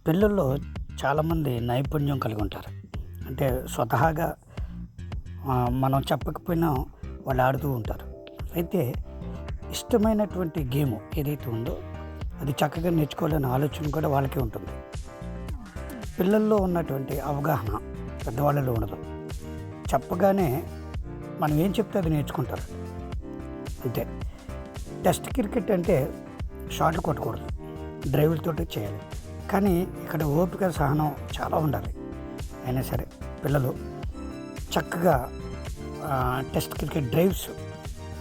పిల్లల్లో చాలామంది నైపుణ్యం కలిగి ఉంటారు. అంటే స్వతహాగా మనం చెప్పకపోయినా వాళ్ళు ఆడుతూ ఉంటారు. అయితే ఇష్టమైనటువంటి గేమ్ ఏదైతే ఉందో అది చక్కగా నేర్చుకోవాలనే ఆలోచన కూడా వాళ్ళకే ఉంటుంది. పిల్లల్లో ఉన్నటువంటి అవగాహన పెద్దవాళ్ళలో ఉండదు. చెప్పగానే మనం ఏం చెప్తే అది నేర్చుకుంటారు అంతే. టెస్ట్ క్రికెట్ అంటే షాట్లు కొట్టకూడదు, డ్రైవ్లతోటి చేయాలి. కానీ ఇక్కడ ఓపిక సహనం చాలా ఉండాలి. అయినా సరే పిల్లలు చక్కగా టెస్ట్ క్రికెట్ డ్రైవ్స్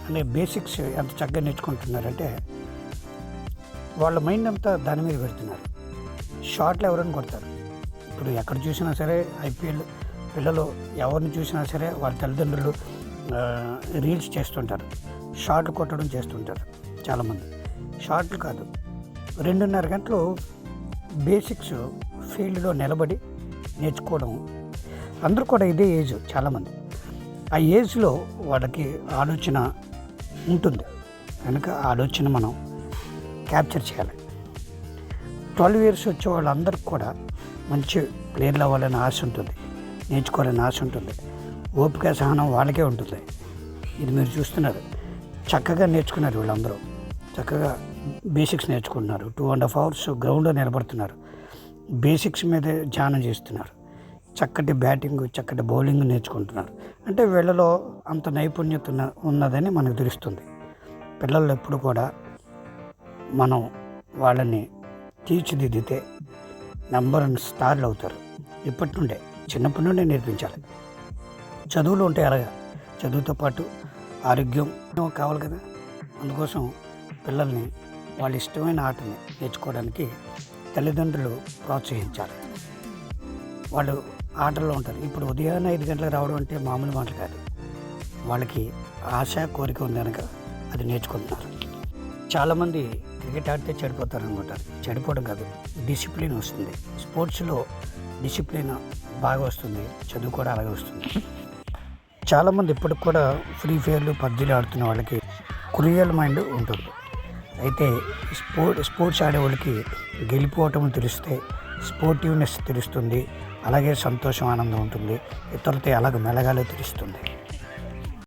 అనే బేసిక్స్ ఎంత చక్కగా నేర్చుకుంటున్నారంటే వాళ్ళ మైండ్ అంతా దాని మీద పెడుతున్నారు. షాట్లు ఎవరైనా కొడతారు. ఇప్పుడు ఎక్కడ చూసినా సరే ఐపీఎల్ పిల్లలు ఎవరిని చూసినా సరే వాళ్ళ తల్లిదండ్రులు రీల్స్ చేస్తుంటారు, షాట్లు కొట్టడం చేస్తుంటారు. చాలామంది షాట్లు కాదు, 2.5 గంటలు బేసిక్స్ ఫీల్డ్లో నిలబడి నేర్చుకోవడం. అందరూ కూడా ఇదే ఏజ్. చాలామంది ఆ ఏజ్లో వాళ్ళకి ఆలోచన ఉంటుంది కనుక ఆలోచన మనం క్యాప్చర్ చేయాలి. 12 ఇయర్స్ వచ్చే వాళ్ళందరికీ కూడా మంచి ప్లేయర్లు అవ్వాలని ఆశ ఉంటుంది, నేర్చుకోవాలని ఆశ ఉంటుంది. ఓపిక సహనం వాళ్ళకే ఉంటుంది. ఇది మీరు చూస్తున్నారు, చక్కగా నేర్చుకున్నారు. వీళ్ళందరూ చక్కగా బేసిక్స్ నేర్చుకుంటున్నారు. 2.5 hours గ్రౌండ్లో నిలబడుతున్నారు. బేసిక్స్ మీదే ధ్యానం చేస్తున్నారు. చక్కటి బ్యాటింగ్, చక్కటి బౌలింగ్ నేర్చుకుంటున్నారు. అంటే వీళ్ళలో అంత నైపుణ్యత ఉన్నదని మనకు తెలుస్తుంది. పిల్లలు ఎప్పుడు కూడా మనం వాళ్ళని తీర్చిదిద్దితే నెంబర్ 1 స్టార్లు అవుతారు. ఇప్పటి నుండే, చిన్నప్పటి నుండే నేర్పించాలి. చదువులు ఉంటాయి, అలాగా చదువుతో పాటు ఆరోగ్యం కావాలి కదా. అందుకోసం పిల్లల్ని వాళ్ళ ఇష్టమైన ఆటని నేర్చుకోవడానికి తల్లిదండ్రులు ప్రోత్సహించాలి. వాళ్ళు ఆటల్లో ఉంటారు. ఇప్పుడు ఉదయాన్నే 5 గంటలకు రావడం అంటే మామూలు మాటలు కాదు. వాళ్ళకి ఆశ, కోరిక ఉంది కనుక అది నేర్చుకుంటున్నారు. చాలామంది క్రికెట్ ఆడితే చెడిపోతారు అనుకుంటారు. చెడిపోవడం కాదు, డిసిప్లిన్ వస్తుంది. స్పోర్ట్స్లో డిసిప్లిన్ బాగా వస్తుంది, చదువు కూడా అలాగే వస్తుంది. చాలామంది ఇప్పటికి కూడా ఫ్రీ ఫైర్లు, పబ్జీలు ఆడుతున్న వాళ్ళకి క్రూయల్ మైండ్ ఉంటుంది. అయితే స్పోర్ట్స్ ఆడే వాళ్ళకి గెలిపోవటం తెలిస్తే స్పోర్టివ్నెస్ తెలుస్తుంది. అలాగే సంతోషం, ఆనందం ఉంటుంది. ఇతరులతో అలాగ మెలగాలో తెలుస్తుంది.